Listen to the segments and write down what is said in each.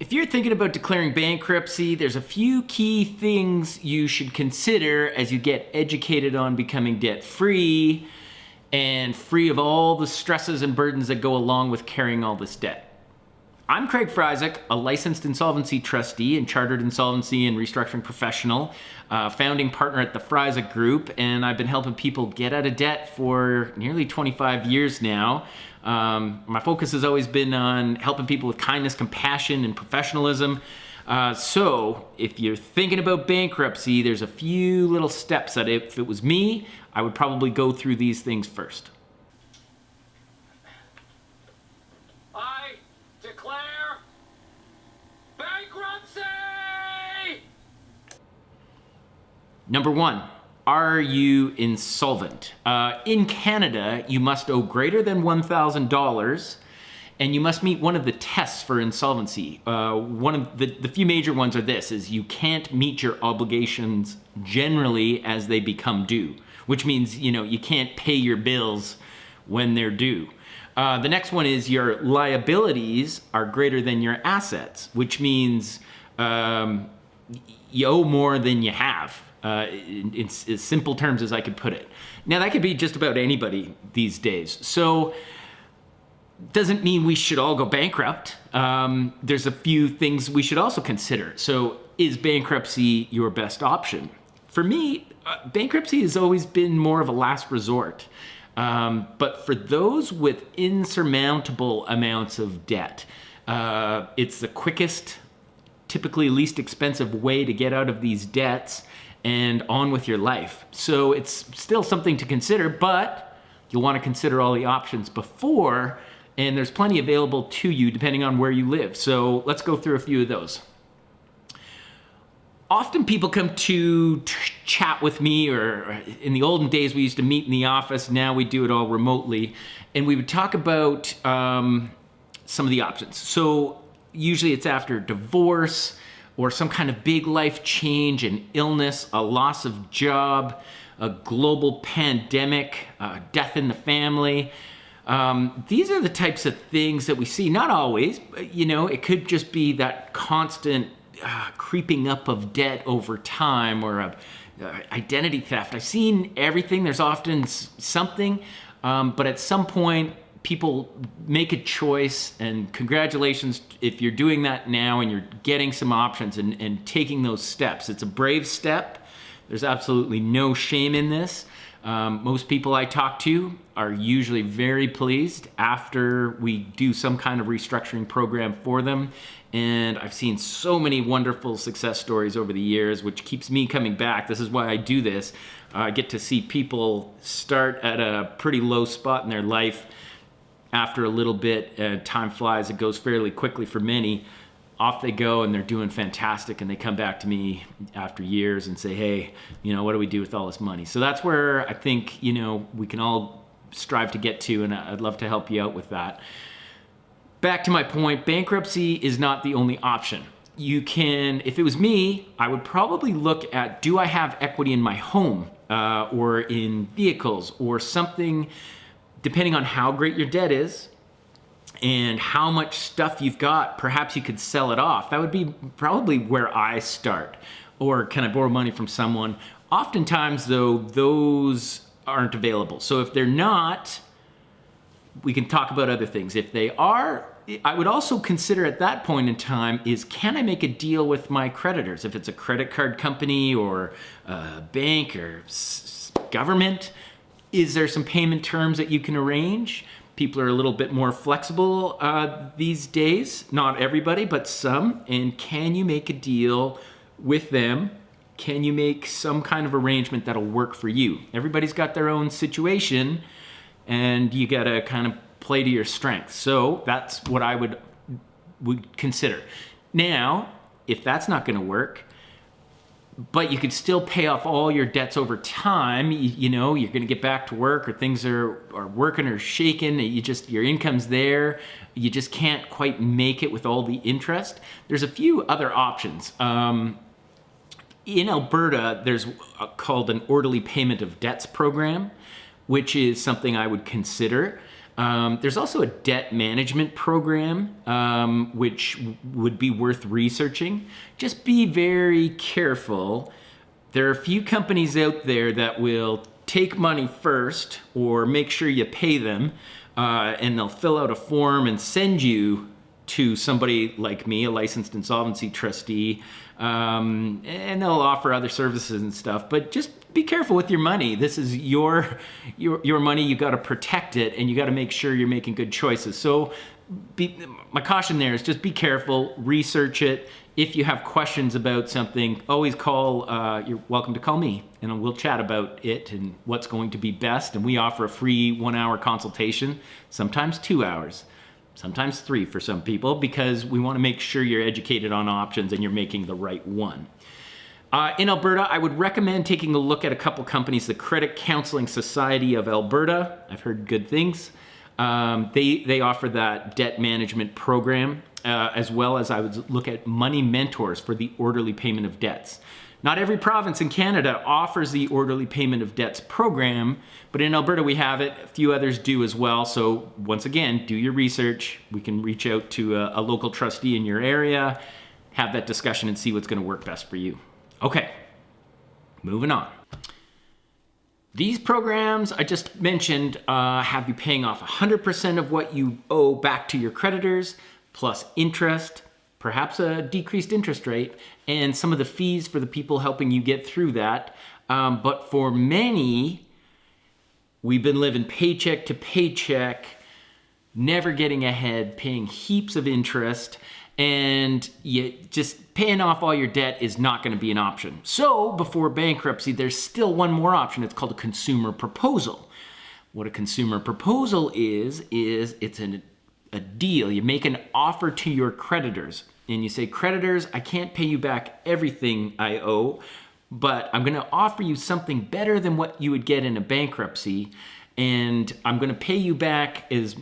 If you're thinking about declaring bankruptcy, there's a few key things you should consider as you get educated on becoming debt-free and free of all the stresses and burdens that go along with carrying all this debt. I'm Craig Fryzik, a licensed insolvency trustee and chartered insolvency and restructuring professional, founding partner at the Fryzik Group, and I've been helping people get out of debt for nearly 25 years now. My focus has always been on helping people with kindness, compassion, and professionalism. So if you're thinking about bankruptcy, there's a few little steps that if it was me, I would probably go through these things first. I declare bankruptcy! Number one, are you insolvent? In Canada, you must owe greater than $1,000 and you must meet one of the tests for insolvency. One of the few major ones are this, is you can't meet your obligations generally as they become due, which means, you can't pay your bills when they're due. The next one is your liabilities are greater than your assets, which means you owe more than you have. In as simple terms as I could put it. Now that could be just about anybody these days. So doesn't mean we should all go bankrupt. There's a few things we should also consider. So is bankruptcy your best option? For me, bankruptcy has always been more of a last resort. But for those with insurmountable amounts of debt, it's the quickest, typically least expensive way to get out of these debts and on with your life. So it's still something to consider, but you'll want to consider all the options before, and there's plenty available to you depending on where you live. So let's go through a few of those. Often people come to chat with me, or in the olden days we used to meet in the office, now we do it all remotely, and we would talk about some of the options. So usually it's after divorce, or some kind of big life change, an illness, a loss of job, a global pandemic, death in the family. These are the types of things that we see, not always, but, it could just be that constant creeping up of debt over time, or identity theft. I've seen everything. There's often something, but at some point, people make a choice, and congratulations if you're doing that now and you're getting some options and taking those steps. It's a brave step. There's absolutely no shame in this. Most people I talk to are usually very pleased after we do some kind of restructuring program for them. And I've seen so many wonderful success stories over the years, which keeps me coming back. This is why I do this. I get to see people start at a pretty low spot in their life. After a little bit, time flies, it goes fairly quickly for many. Off they go and they're doing fantastic, and they come back to me after years and say, hey, what do we do with all this money? So that's where I think, we can all strive to get to, and I'd love to help you out with that. Back to my point, bankruptcy is not the only option. You can, if it was me, I would probably look at, do I have equity in my home or in vehicles or something, depending on how great your debt is and how much stuff you've got. Perhaps you could sell it off. That would be probably where I start. Or can I borrow money from someone? Oftentimes, though, those aren't available. So if they're not, we can talk about other things. If they are, I would also consider at that point in time is, can I make a deal with my creditors? If it's a credit card company or a bank or government, is there some payment terms that you can arrange? People are a little bit more flexible these days. Not everybody, but some. And can you make a deal with them? Can you make some kind of arrangement that'll work for you? Everybody's got their own situation, and you gotta kind of play to your strengths. So that's what I would consider. Now, if that's not gonna work, but you could still pay off all your debts over time, you're gonna get back to work, or things are working or shaking, your income's there, you just can't quite make it with all the interest. There's a few other options. In Alberta, there's called an orderly payment of debts program, which is something I would consider. There's also a debt management program, which would be worth researching. Just be very careful. There are a few companies out there that will take money first or make sure you pay them, and they'll fill out a form and send you to somebody like me, a licensed insolvency trustee, and they'll offer other services and stuff. But just be careful with your money. This is your money. You got to protect it, and you got to make sure you're making good choices. So my caution there is just be careful, research it. If you have questions about something, always call, you're welcome to call me, and we'll chat about it and what's going to be best. And we offer a free 1-hour consultation, sometimes 2 hours, sometimes 3 for some people, because we want to make sure you're educated on options and you're making the right one. In Alberta, I would recommend taking a look at a couple companies. The Credit Counseling Society of Alberta, I've heard good things. They offer that debt management program, as well as I would look at Money Mentors for the orderly payment of debts. Not every province in Canada offers the orderly payment of debts program, but in Alberta we have it. A few others do as well. So once again, do your research. We can reach out to a local trustee in your area, have that discussion and see what's going to work best for you. Okay, moving on. These programs I just mentioned have you paying off 100% of what you owe back to your creditors, plus interest, perhaps a decreased interest rate, and some of the fees for the people helping you get through that. But for many, we've been living paycheck to paycheck, never getting ahead, paying heaps of interest, and you just paying off all your debt is not going to be an option. So before bankruptcy, there's still one more option. It's called a consumer proposal. What a consumer proposal is it's a deal. You make an offer to your creditors and you say, creditors, I can't pay you back everything I owe, but I'm going to offer you something better than what you would get in a bankruptcy. And I'm going to pay you back as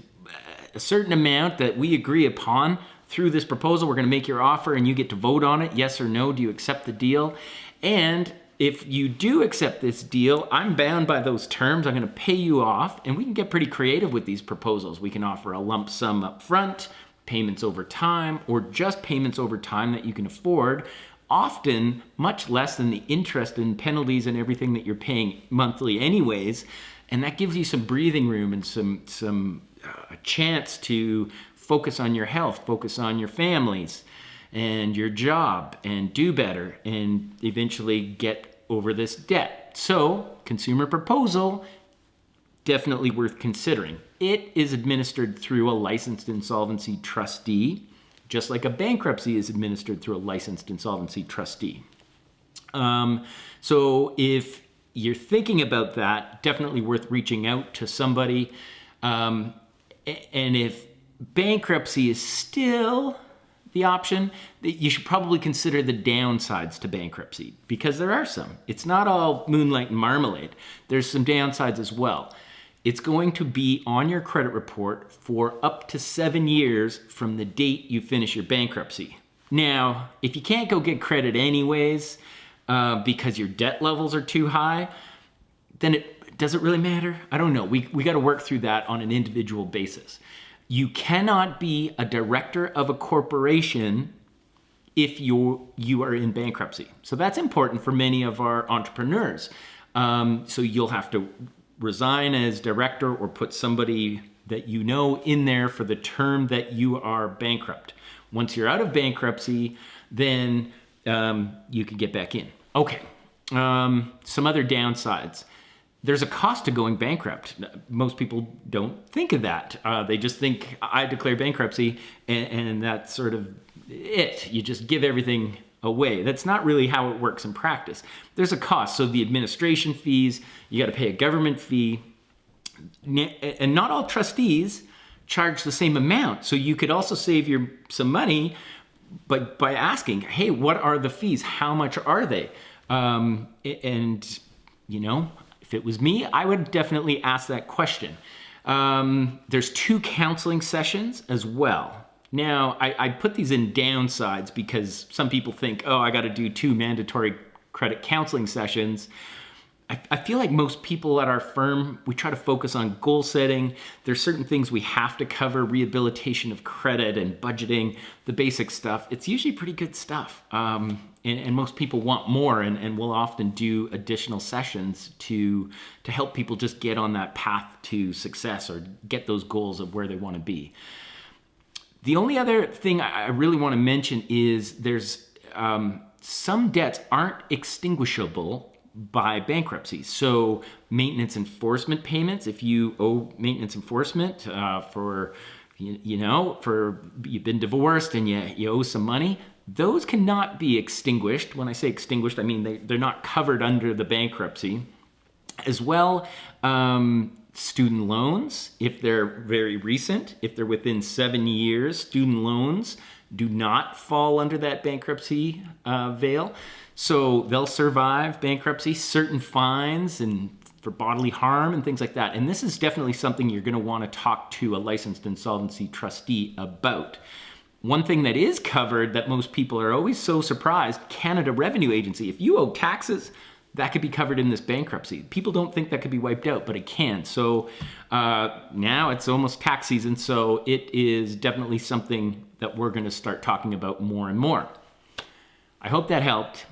a certain amount that we agree upon. Through this proposal, we're going to make your offer and you get to vote on it. Yes or no, do you accept the deal? And if you do accept this deal, I'm bound by those terms. I'm going to pay you off, and we can get pretty creative with these proposals. We can offer a lump sum up front, payments over time, or just payments over time that you can afford, often much less than the interest and penalties and everything that you're paying monthly anyways. And that gives you some breathing room and some a chance to focus on your health, focus on your families and your job, and do better and eventually get over this debt. So, consumer proposal, definitely worth considering. It is administered through a licensed insolvency trustee, just like a bankruptcy is administered through a licensed insolvency trustee. So if you're thinking about that, definitely worth reaching out to somebody. And if bankruptcy is still the option, you should probably consider the downsides to bankruptcy, because there are some. It's not all moonlight and marmalade. There's some downsides as well. It's going to be on your credit report for up to 7 years from the date you finish your bankruptcy. Now, if you can't go get credit anyways, because your debt levels are too high, then does it really matter? I don't know. We got to work through that on an individual basis. You cannot be a director of a corporation if you are in bankruptcy. So that's important for many of our entrepreneurs. So you'll have to resign as director or put somebody that you know in there for the term that you are bankrupt. Once you're out of bankruptcy, then you can get back in. Okay, some other downsides. There's a cost to going bankrupt. Most people don't think of that. They just think, I declare bankruptcy, and that's sort of it. You just give everything away. That's not really how it works in practice. There's a cost. So the administration fees, you got to pay a government fee, and not all trustees charge the same amount. So you could also save some money, but by asking, hey, what are the fees? How much are they? And you know, if it was me, I would definitely ask that question. There's 2 counseling sessions as well. Now, I put these in downsides because some people think, oh, I got to do 2 mandatory credit counseling sessions. I feel like most people at our firm, we try to focus on goal setting. There's certain things we have to cover, rehabilitation of credit and budgeting, the basic stuff. It's usually pretty good stuff. And most people want more, and we'll often do additional sessions to help people just get on that path to success or get those goals of where they want to be. The only other thing I really want to mention is there's some debts aren't extinguishable by bankruptcy. So maintenance enforcement payments, if you owe maintenance enforcement for you've been divorced and you owe some money, those cannot be extinguished. When I say extinguished, I mean they're not covered under the bankruptcy. As well, student loans, if they're very recent, if they're within 7 years, student loans do not fall under that bankruptcy veil. So they'll survive bankruptcy, certain fines and for bodily harm and things like that. And this is definitely something you're going to want to talk to a licensed insolvency trustee about. One thing that is covered that most people are always so surprised, Canada Revenue Agency. If you owe taxes, that could be covered in this bankruptcy. People don't think that could be wiped out, but it can. So now it's almost tax season, so it is definitely something that we're going to start talking about more and more. I hope that helped.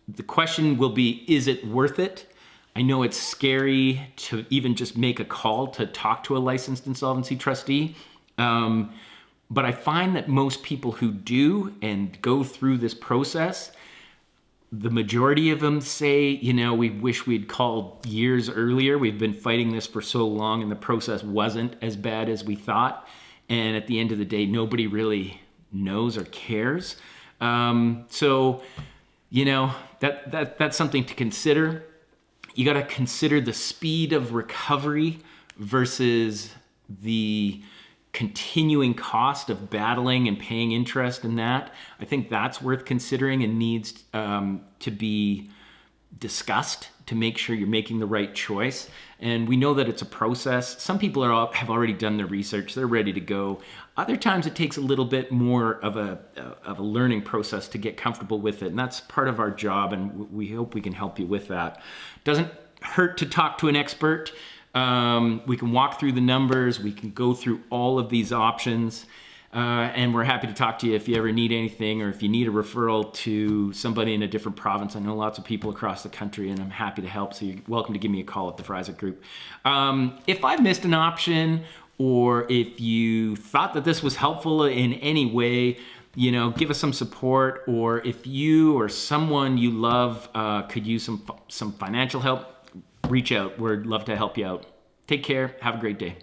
The question will be, is it worth it? I know it's scary to even just make a call to talk to a licensed insolvency trustee, but I find that most people who do and go through this process, the majority of them say, we wish we'd called years earlier. We've been fighting this for so long and the process wasn't as bad as we thought. And at the end of the day, nobody really knows or cares. That's something to consider. You got to consider the speed of recovery versus the continuing cost of battling and paying interest in that. I think that's worth considering and needs to be discussed to make sure you're making the right choice. And we know that it's a process. Some people have already done their research. They're ready to go. Other times it takes a little bit more of a learning process to get comfortable with it. And that's part of our job. And we hope we can help you with that. Doesn't hurt to talk to an expert. We can walk through the numbers. We can go through all of these options. And we're happy to talk to you if you ever need anything or if you need a referral to somebody in a different province. I know lots of people across the country and I'm happy to help. So you're welcome to give me a call at the Frizik Group. If I missed an option or if you thought that this was helpful in any way, give us some support. Or if you or someone you love could use some financial help, reach out. We'd love to help you out. Take care. Have a great day.